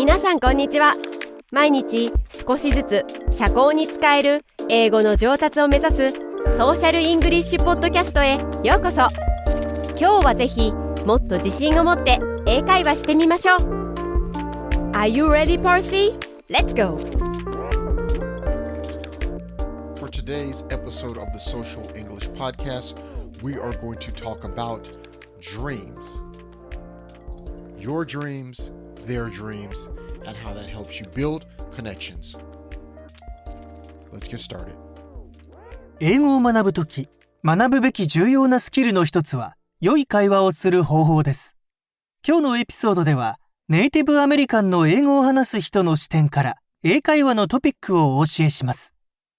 皆さんこんにちは。毎日少しずつ社交に使える英語の上達を目指すソーシャルイングリッシュポッドキャストへようこそ。今日はぜひもっと自信を持って英会話してみましょう。 Are you ready, Percy? Let's go! For today's episode of the Social English Podcast, we are going to talk about dreams. Your dreams, their dreams, and how that helps you build connections. Let's get started. 英語を学ぶとき、学ぶべき重要なスキルの一つは、良い会話をする方法です。今日のエピソードでは、ネイティブアメリカンの英語を話す人の視点から、英会話のトピックをお教えします。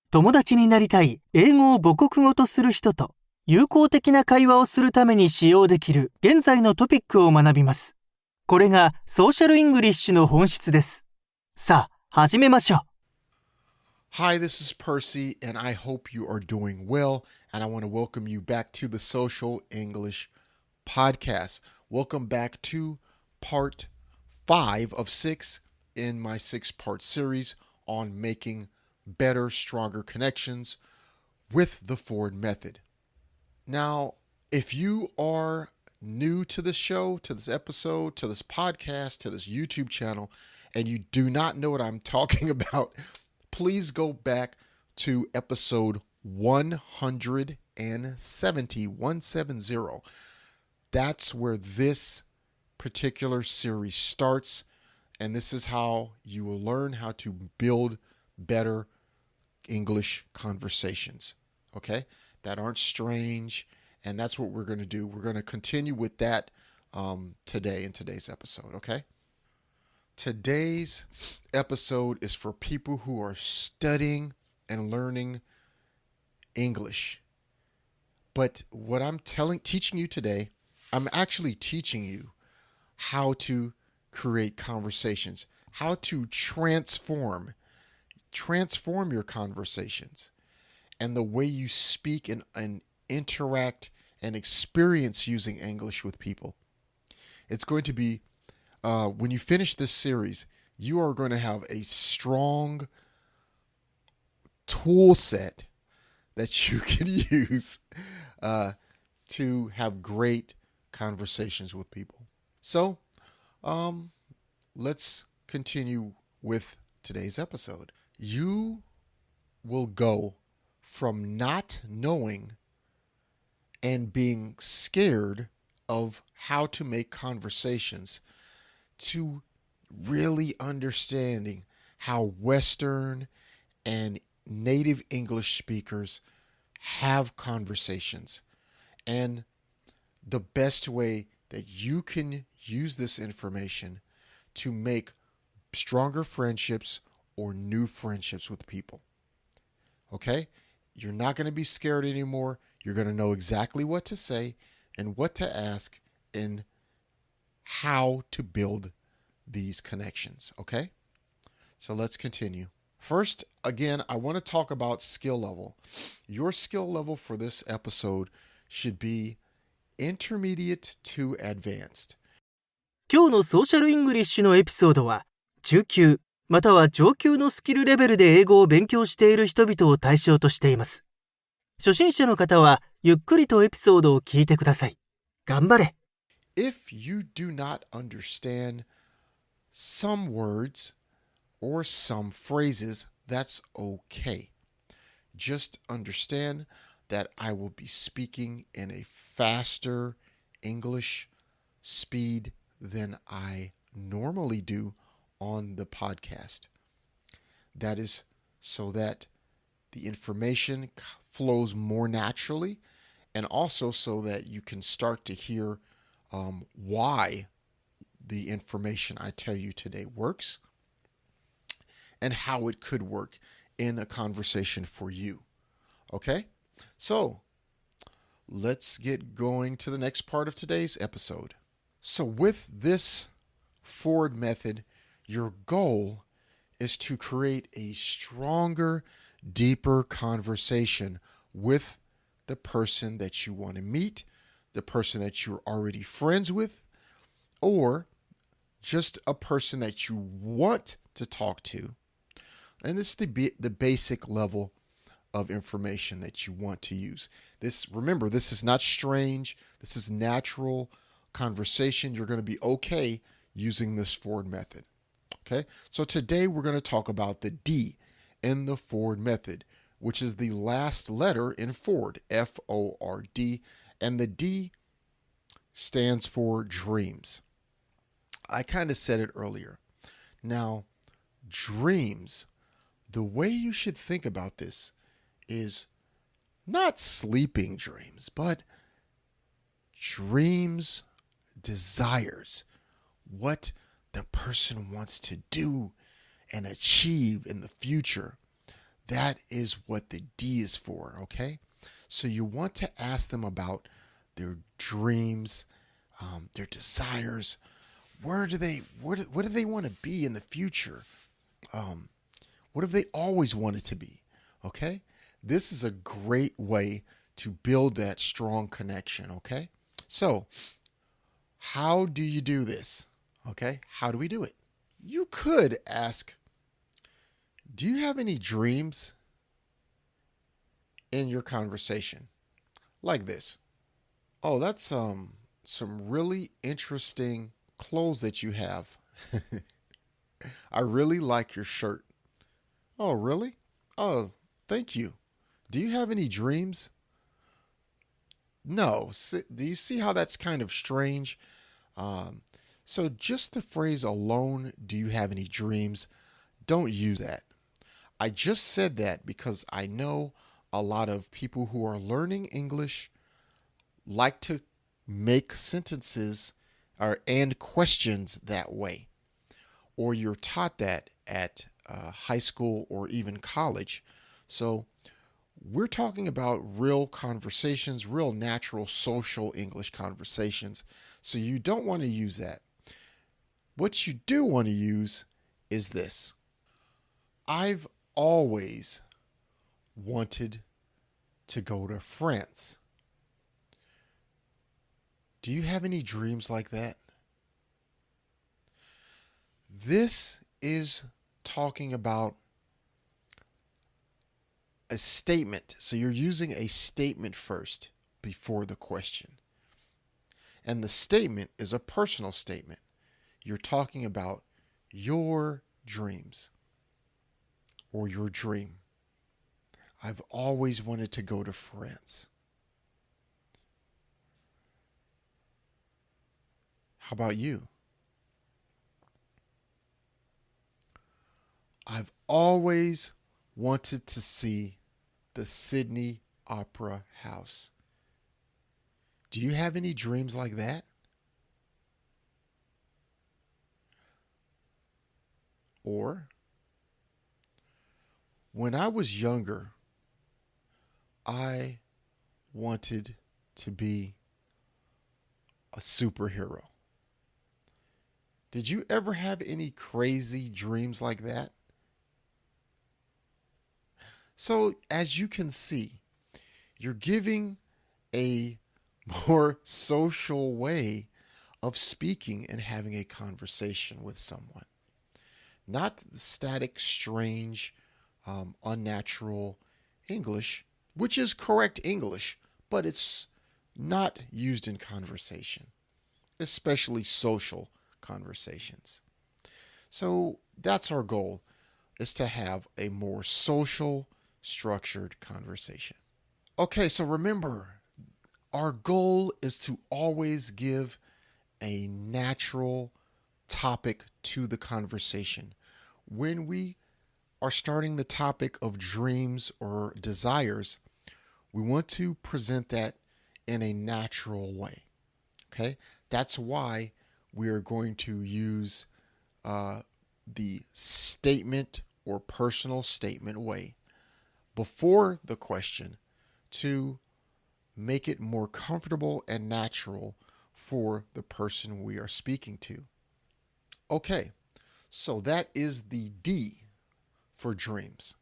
友達になりたい英語を母国語とする人と、有効的な会話をするために使用できる現在のトピックを学びます。これがソーシャルイングリッシュの本質です。さあ、始めましょう。Hi, this is Percy, and I hope you are doing well, and I want to welcome you back to the Social English Podcast. Welcome back to part 5 of 6 in my 6-part series on making better, stronger connections with the FORD method. Now, if you are new to this show, to this episode, to this podcast, to this YouTube channel, and you do not know what I'm talking about, please go back to episode 170. That's where this particular series starts, and this is how you will learn how to build better English conversations, okay? That aren't strange, and that's what we're going to do. We're going to continue with that today in today's episode, okay? Today's episode is for people who are studying and learning English. But what I'm teaching you today, I'm actually teaching you how to create conversations, how to transform your conversations and the way you speak and interact and experience using English with people. It's going to be, when you finish this series, you are going to have a strong tool set that you can use to have great conversations with people. So, let's continue with today's episode. You will go from not knowing and being scared of how to make conversations to really understanding how Western and native English speakers have conversations and the best way that you can use this information to make stronger friendships or new friendships with people. Okay? You're not going to be scared anymore. You're going to know exactly what to say and what to ask and how to build these connections. Okay? So let's continue. First, again, I want to talk about skill level. Your skill level for this episode should be intermediate to advanced. 今日のソーシャルイングリッシュのエピソードは、中級または上級のスキルレベルで英語を勉強している人々を対象としています。初心者の方はゆっくりとエピソードを聞いてください。頑張れ。If you do not understand some words or some phrases, that's okay. Just understand that I will be speaking in a faster English speed than I normally do on the podcast. That is so that the information flows more naturally and also so that you can start to hear why the information I tell you today works and how it could work in a conversation for you. Okay? So, let's get going to the next part of today's episode. So with this FORD method, your goal is to create a stronger, deeper conversation with the person that you want to meet, the person that you're already friends with, or just a person that you want to talk to. And this is the basic level of information that you want to use. Remember, this is not strange. This is natural conversation. You're going to be okay using this FORD method. Okay, so today we're going to talk about the D in the FORD method, which is the last letter in FORD, F-O-R-D, and the D stands for dreams. I kind of said it earlier. Now, dreams, the way you should think about this is not sleeping dreams, but dreams, desires, what the person wants to do and achieve in the future. That is what the D is for, okay? So you want to ask them about their dreams, their desires. What do they want to be in the future? What have they always wanted to be? Okay? This is a great way to build that strong connection, okay? So, how do you do this? Okay? How do we do it? You could ask, do you have any dreams in your conversation? Like this. Oh, that's some really interesting clothes that you have. I really like your shirt. Oh, really? Oh, thank you. Do you have any dreams? No. Do you see how that's kind of strange? So just the phrase alone, do you have any dreams? Don't use that. I just said that because I know a lot of people who are learning English like to make sentences and questions that way. Or you're taught that at high school or even college. So we're talking about real conversations, real natural social English conversations. So you don't want to use that. What you do want to use is this. I've always wanted to go to France. Do you have any dreams like that? This is talking about a statement. So you're using a statement first before the question. And the statement is a personal statement. You're talking about your dreams or your dream. I've always wanted to go to France. How about you? I've always wanted to see the Sydney Opera House. Do you have any dreams like that? Or, when I was younger, I wanted to be a superhero. Did you ever have any crazy dreams like that? So, as you can see, you're giving a more social way of speaking and having a conversation with someone. Not static, strange, unnatural English, which is correct English, but it's not used in conversation, especially social conversations. So that's our goal, is to have a more social, structured conversation. Okay, so remember, our goal is to always give a natural topic to the conversation. When we are starting the topic of dreams or desires, we want to present that in a natural way. Okay? That's why we are going to use the statement or personal statement way before the question to make it more comfortable and natural for the person we are speaking to. Okay, so that is the D for dreams.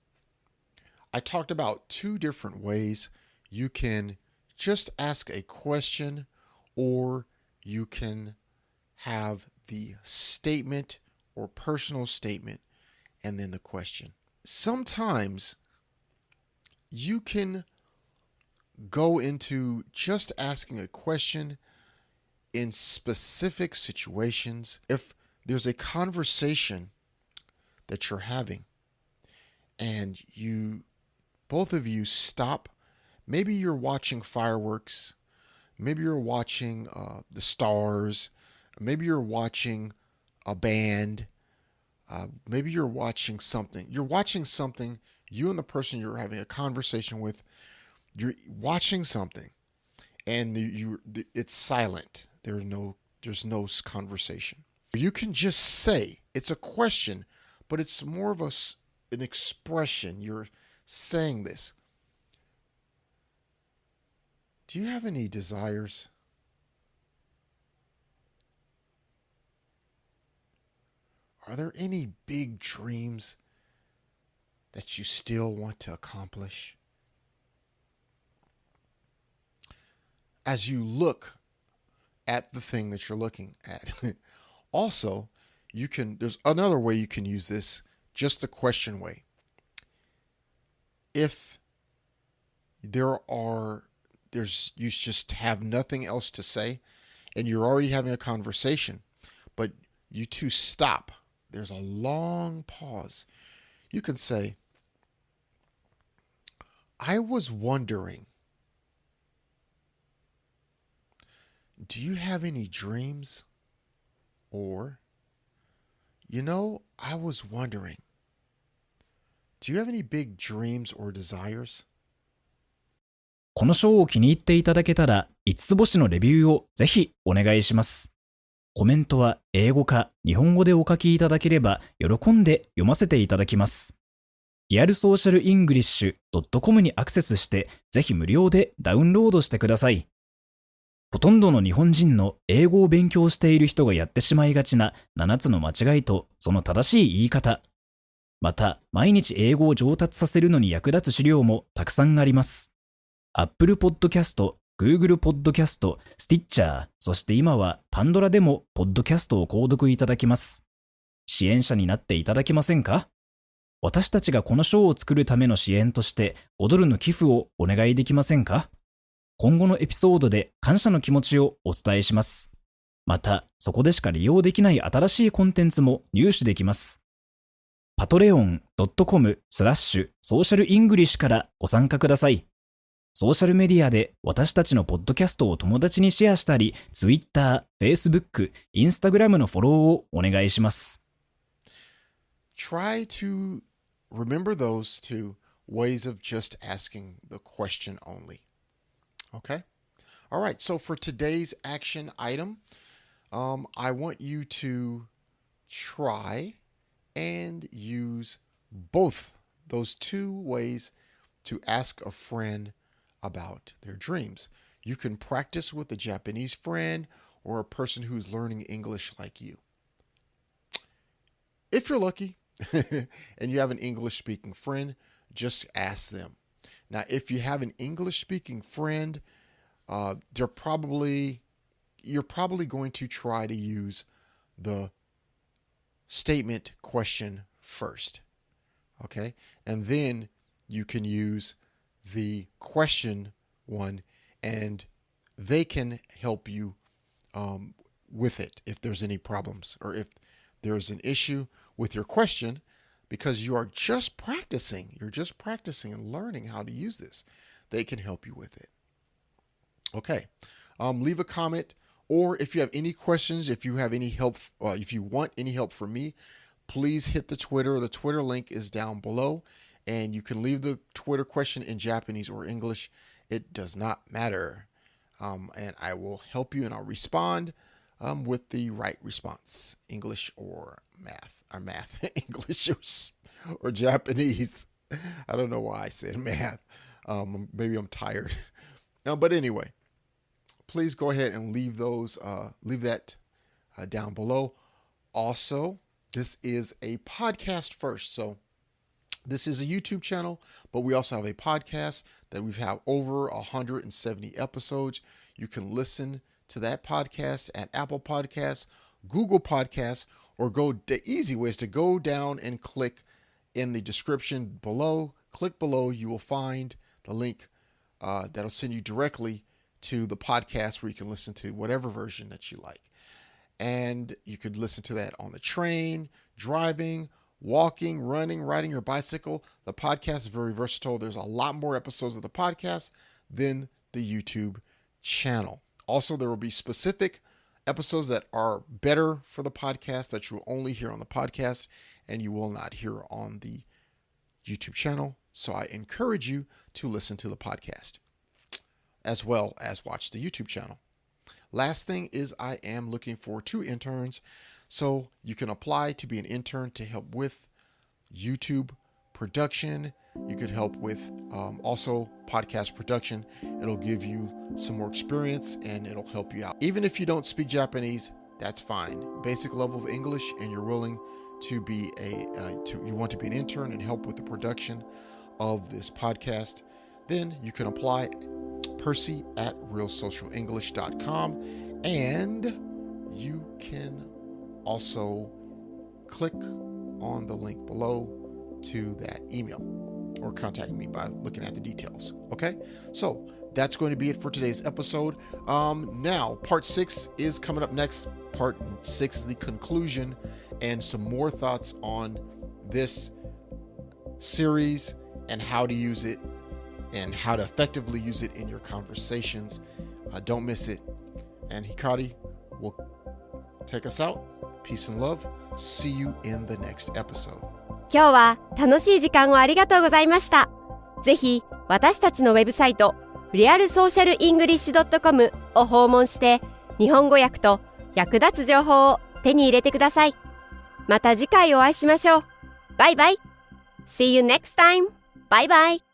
I talked about two different ways. You can just ask a question, or you can have the statement or personal statement and then the question. Sometimes you can go into just asking a question in specific situations. If there's a conversation that you're having and both of you stop, maybe you're watching fireworks, maybe you're watching the stars, maybe you're watching a band, maybe you're watching something. You're watching something, you and the person you're having a conversation with, you're watching something and it's silent. There's no conversation. You can just say, it's a question, but it's more of an expression. You're saying this. Do you have any desires? Are there any big dreams that you still want to accomplish? As you look at the thing that you're looking at. Also, there's another way you can use this, just the question way. If you just have nothing else to say and you're already having a conversation, but you two stop. There's a long pause. You can say, I was wondering, do you have any dreams? Or, I was wondering, do you have any big dreams or desires? このショーを気に入っていただけたら5つ星のレビューをぜひお願いします。コメントは英語か日本語でお書きいただければ喜んで読ませていただきます。リアルソーシャルイングリッシュ .com にアクセスしてぜひ無料でダウンロードしてください。ほとんどの日本人の英語を勉強している人がやってしまいがちな7つの間違いとその正しい言い方。また、毎日英語を上達させるのに役立つ資料もたくさんあります。Apple Podcast、Google Podcast、Stitcher、そして今はパンドラでもポッドキャストを購読いただきます。支援者になっていただけませんか？私たちがこのショーを作るための支援として5ドルの寄付をお願いできませんか？今後のエピソードで感謝の気持ちをお伝えします。また、そこでしか利用できない新しいコンテンツも入手できます。patreon.com/socialenglish からご参加ください。ソーシャルメディアで私たちのポッドキャストを友達にシェアしたり、Twitter、Facebook、Instagram のフォローをお願いします。Try to remember those two ways of just asking the question only. Okay? All right, so for today's action item, I want you to try and use both those two ways to ask a friend about their dreams. You can practice with a Japanese friend or a person who's learning English like you. If you're lucky and you have an English-speaking friend, just ask them. Now, if you have an English-speaking friend, you're probably going to try to use the statement question first, okay? And then you can use the question one, and they can help you with it if there's any problems or if there's an issue with your question, because you are just practicing. You're just practicing and learning how to use this. They can help you with it. Okay. Leave a comment, or if you have any questions, if you have any help, if you want any help from me, please hit the Twitter. The Twitter link is down below, and you can leave the Twitter question in Japanese or English. It does not matter. And I will help you, and I'll respond with the right response, English or math, English or Japanese. I don't know why I said math. Maybe I'm tired. But anyway, please go ahead and leave that down below. Also, this is a podcast first. So this is a YouTube channel, but we also have a podcast that we've had over 170 episodes. You can listen to that podcast at Apple Podcasts, Google Podcasts, or the easy way is to go down and click in the description below. Click below, you will find the link that'll send you directly to the podcast where you can listen to whatever version that you like. And you could listen to that on the train, driving, walking, running, riding your bicycle. The podcast is very versatile. There's a lot more episodes of the podcast than the YouTube channel. Also, there will be specific episodes that are better for the podcast that you will only hear on the podcast and you will not hear on the YouTube channel. So I encourage you to listen to the podcast as well as watch the YouTube channel. Last thing is I am looking for 2 interns. So you can apply to be an intern to help with YouTube production. You could help with also podcast production. It'll give you some more experience and it'll help you out. Even if you don't speak Japanese, that's fine. Basic level of English and you're willing to be you want to be an intern and help with the production of this podcast, then you can apply Percy at realsocialenglish.com, and you can also click on the link below to that email or contact me by looking at the details. Okay, so that's going to be it for today's episode. Now part 6 is coming up next. Part 6 is the conclusion and some more thoughts on this series and how to use it and how to effectively use it in your conversations. Don't miss it. And Hikari will take us out. Peace and love. See you in the next episode. 今日は楽しい時間をありがとうございました。ぜひ私たちのウェブサイト realsocialenglish.com を訪問して日本語訳と役立つ情報を手に入れてください。また次回お会いしましょう。バイバイ。See you next time. Bye bye.